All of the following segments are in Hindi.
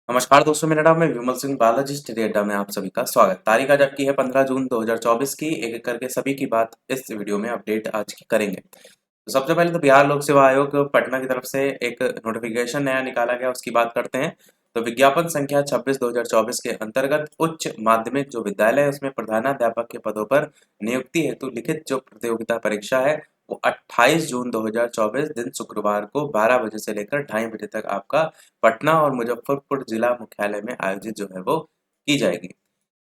नमस्कार दोस्तों, मेरा नाम है विमल सिंह बालाजी स्टडी अड्डा में आप सभी का स्वागत। तारीख आज आपकी है 15 जून 2024 की। एक एक करके सभी की बात इस वीडियो में अपडेट आज की करेंगे। तो सबसे पहले तो बिहार लोक सेवा आयोग पटना की तरफ से एक नोटिफिकेशन नया निकाला गया, उसकी बात करते हैं। तो विज्ञापन संख्या 26/2024 के अंतर्गत उच्च माध्यमिक जो विद्यालय है उसमें प्रधानाध्यापक के पदों पर नियुक्ति हेतु लिखित जो प्रतियोगिता परीक्षा है वो 28 जून 2024 दिन शुक्रवार को 12 बजे से लेकर 2:30 बजे तक आपका पटना और मुजफ्फरपुर जिला मुख्यालय में आयोजित जो है वो की जाएगी।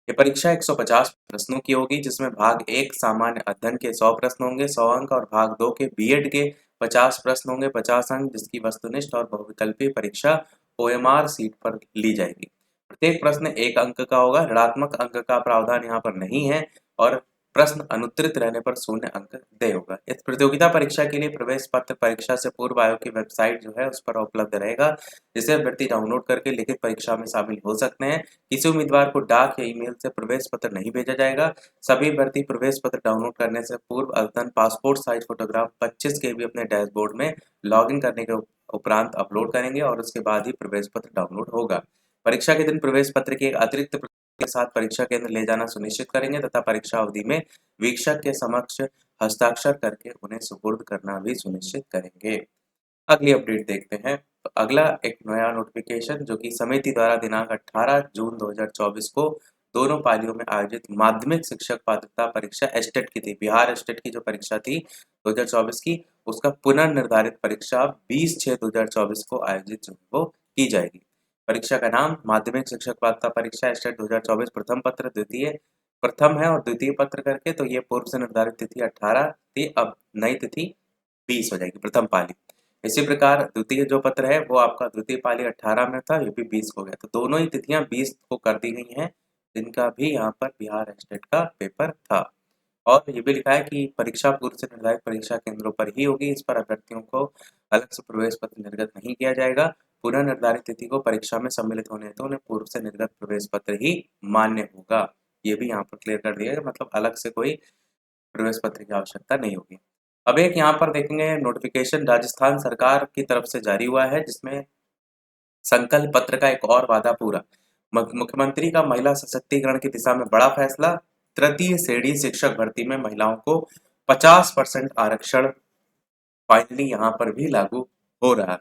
ये परीक्षा 150 प्रश्नों की होगी, जिसमें भाग एक सामान्य अध्ययन के 100 प्रश्न होंगे, 100 अंक, और भाग दो के बीएड के 50 प्रश्न होंगे, 50 अंक, जिसकी वस्तुनिष्ठ और बहुविकल्पीय परीक्षा ओएमआर सीट पर ली जाएगी। प्रत्येक प्रश्न 1 अंक का होगा, ऋणात्मक अंक का प्रावधान यहाँ पर नहीं है, और प्रश्न अनुत्तरित रहने पर 0 अंक देय होगा। इस प्रतियोगिता परीक्षा के लिए प्रवेश पत्र परीक्षा से पूर्व आयोग की वेबसाइट जो है उस पर उपलब्ध रहेगा, जिसे अभ्यर्थी डाउनलोड करके लिखित परीक्षा में शामिल हो सकते हैं। किसी उम्मीदवार को डाक या ईमेल से प्रवेश पत्र नहीं भेजा जाएगा। सभी अभ्यर्थी प्रवेश पत्र डाउनलोड करने से पूर्व अद्यतन पासपोर्ट साइज फोटोग्राफ 25 केबी अपने डैशबोर्ड में लॉगिन करने के उपरांत अपलोड करेंगे, और उसके बाद ही प्रवेश पत्र डाउनलोड होगा। परीक्षा के दिन प्रवेश पत्र की एक अतिरिक्त प्रति के साथ परीक्षा केंद्र ले जाना सुनिश्चित करेंगे, तथा परीक्षा अवधि में वीक्षक के समक्ष हस्ताक्षर करके उन्हें सुपुर्द करना भी सुनिश्चित करेंगे। अगली अपडेट देखते हैं। तो अगला एक नया नोटिफिकेशन जो कि समिति द्वारा दिनांक 18 जून 2024 को दोनों पालियों में आयोजित माध्यमिक शिक्षक पात्रता परीक्षा एस्टेट की थी। बिहार एस्टेट की जो परीक्षा थी 2024 की, उसका पुनर्निर्धारित परीक्षा 20/6/2024 को आयोजित जो है वो की जाएगी। परीक्षा का नाम माध्यमिक शिक्षक पात्रता परीक्षा एस्टेट 2024 प्रथम पत्र द्वितीय प्रथम है, और द्वितीय पत्र करके तो ये पूर्व से निर्धारित तिथि 18 थी, अब नई तिथि 20 हो जाएगी, प्रथम पाली। इसी प्रकार द्वितीय जो पत्र है वो आपका द्वितीय पाली 18 में था, ये भी 20 हो गया, तो दोनों ही तिथियां 20 को कर दी गई हैं, जिनका भी यहाँ पर बिहार स्टेट का पेपर था। और ये भी लिखा है कि परीक्षा पूर्व से निर्धारित परीक्षा केंद्रों पर ही होगी। इस पर अभ्यर्थियों को अलग से प्रवेश पत्र निर्गत नहीं किया जाएगा। पुनः निर्धारित तिथि को परीक्षा में सम्मिलित होने हेतु उन्हें पूर्व से निर्गत प्रवेश पत्र ही मान्य होगा। ये भी यहाँ पर क्लियर कर दिया गया, मतलब अलग से कोई प्रवेश पत्र की आवश्यकता नहीं होगी। अब एक यहाँ पर देखेंगे नोटिफिकेशन राजस्थान सरकार की तरफ से जारी हुआ है, जिसमें संकल्प पत्र का एक और वादा पूरा। मुख्यमंत्री का महिला सशक्तिकरण की दिशा में बड़ा फैसला। तृतीय श्रेणी शिक्षक भर्ती में महिलाओं को 50% आरक्षण फाइनली यहाँ पर भी लागू हो रहा है।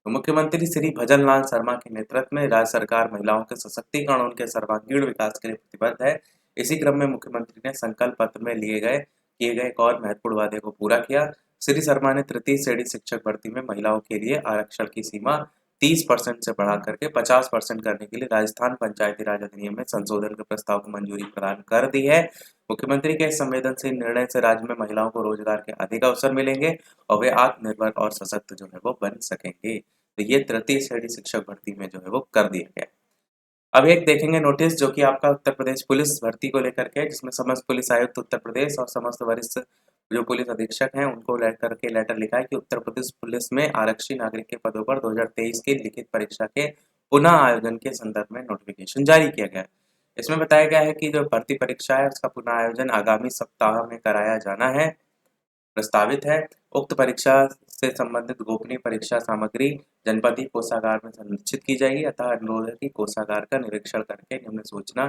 तो मुख्यमंत्री श्री भजन लाल शर्मा के नेतृत्व में राज्य सरकार महिलाओं के सशक्तिकरण और उनके सर्वांगीण विकास के लिए प्रतिबद्ध है। इसी क्रम में मुख्यमंत्री ने संकल्प पत्र में किए गए एक और महत्वपूर्ण वादे को पूरा किया। श्री शर्मा ने तृतीय श्रेणी शिक्षक भर्ती में महिलाओं के लिए आरक्षण की सीमा 30% से बढ़ा करके 50% करने के लिए राजस्थान पंचायती राज अधिनियम में संशोधन के प्रस्ताव को मंजूरी प्रदान कर दी है। मुख्यमंत्री के इस संवेदनशील निर्णय से राज्य में महिलाओं को रोजगार के अधिक अवसर मिलेंगे, और वे आत्मनिर्भर और सशक्त जो है वो बन सकेंगे। तो ये तृतीय श्रेणी शिक्षक भर्ती में जो है वो कर दिया गया। अब एक देखेंगे नोटिस जो कि आपका उत्तर प्रदेश पुलिस भर्ती को लेकर के है, जिसमें समस्त पुलिस आयुक्त उत्तर प्रदेश और समस्त वरिष्ठ जो पुलिस अधीक्षक हैं उनको लेकर के लेटर लिखा है कि उत्तर प्रदेश पुलिस में आरक्षी नागरिक के पदों पर 2023 की लिखित परीक्षा के पुनः आयोजन के संदर्भ में नोटिफिकेशन जारी किया गया है। इसमें बताया गया है कि जो भर्ती परीक्षा है उसका पुनः आयोजन आगामी सप्ताह में कराया जाना है, प्रस्तावित है। उक्त परीक्षा से संबंधित गोपनीय परीक्षा सामग्री जनपदीय कोषागार में संरक्षित की जाएगी, अतः अनुरोध है कि कोषागार का निरीक्षण करके निम्न सूचना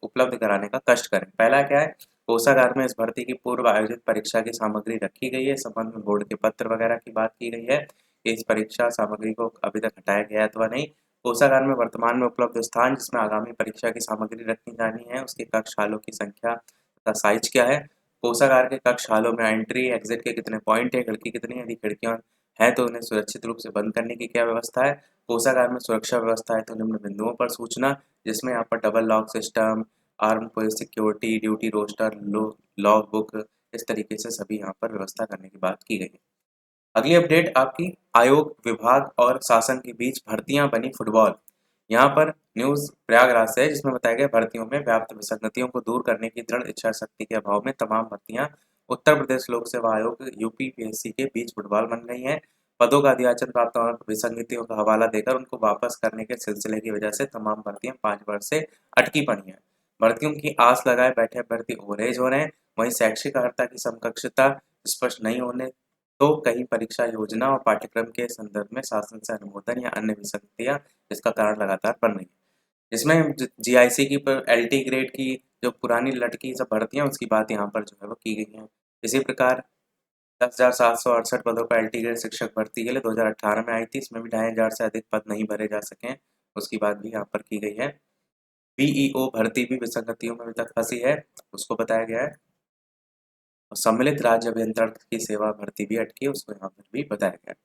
उपलब्ध कराने का कष्ट करें। पहला क्या है, कोषागार में इस भर्ती की पूर्व आयोजित परीक्षा की सामग्री रखी गई है। इस संबंध में बोर्ड के पत्र वगैरह की बात की गई है कि इस परीक्षा सामग्री को अभी तक हटाया गया है अथवा नहीं। कोषागार में वर्तमान में उपलब्ध स्थान जिसमें आगामी परीक्षा की सामग्री रखी जानी है, उसके कक्ष हालों की संख्या तथा साइज क्या है, कोषागार के कक्ष हालों में एंट्री एग्जिट के कितने पॉइंट है, खिड़की कितनी है, यदि खिड़कियां हैं तो उन्हें सुरक्षित रूप से बंद करने की क्या व्यवस्था है, कोषागार में सुरक्षा व्यवस्था है तो निम्न बिंदुओं पर सूचना, जिसमें यहाँ पर double lock system, arm police security, duty roster, log book, इस तरीके से सभी यहाँ पर व्यवस्था करने की बात की गई है। अगली अपडेट आपकी आयोग विभाग और शासन के बीच भर्तियां बनी फुटबॉल। यहाँ पर न्यूज प्रयागराज से है, जिसमें बताया गया भर्तियों में व्याप्त विसंगतियों को दूर करने की दृढ़ इच्छा शक्ति के अभाव में तमाम भर्तियां उत्तर प्रदेश लोक सेवा आयोग यूपीपीएससी के बीच फुटबॉल बन गई हैं। पदों का अध्याचन प्राप्त होने पर विसंगतियों का हवाला देकर उनको वापस करने के सिलसिले की वजह से तमाम भर्तियां 5 वर्ष से अटकी पड़ी हैं। भर्तियों की आस लगाए बैठे अभ्यर्थी ओवरेज हो रहे हैं। वहीं शैक्षिक अर्हता की समकक्षता स्पष्ट नहीं होने तो कहीं परीक्षा योजना और पाठ्यक्रम के संदर्भ में शासन से अनुमोदन या अन्य विसंगतियां इसका कारण लगातार बन रही है। इसमें जीआईसी की एलटी ग्रेड की जो पुरानी लटकी सब भर्तियां उसकी बात यहाँ पर जो है वो की गई है। इसी प्रकार 10,768 पदों पर एलटी ग्रेड शिक्षक भर्ती के लिए 2018 में आई थी। इसमें भी 2,500 से अधिक पद नहीं भरे जा सके, उसकी बात भी यहाँ पर की गई है। बीईओ भर्ती भी विसंगतियों में अभी तक फंसी है, उसको बताया गया है। और सम्मिलित राज्य अभियंत्रण की सेवा भर्ती भी अटकी है, उसको यहाँ पर भी बताया गया है।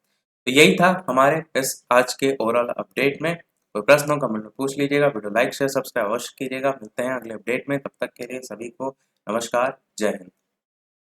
तो यही था हमारे इस आज के ओवरऑल अपडेट में। कोई प्रश्न हो कमेंट में पूछ लीजिएगा, वीडियो लाइक शेयर सब्सक्राइब अवश्य कीजिएगा। मिलते हैं अगले अपडेट में, तब तक के लिए सभी को नमस्कार, जय हिंद।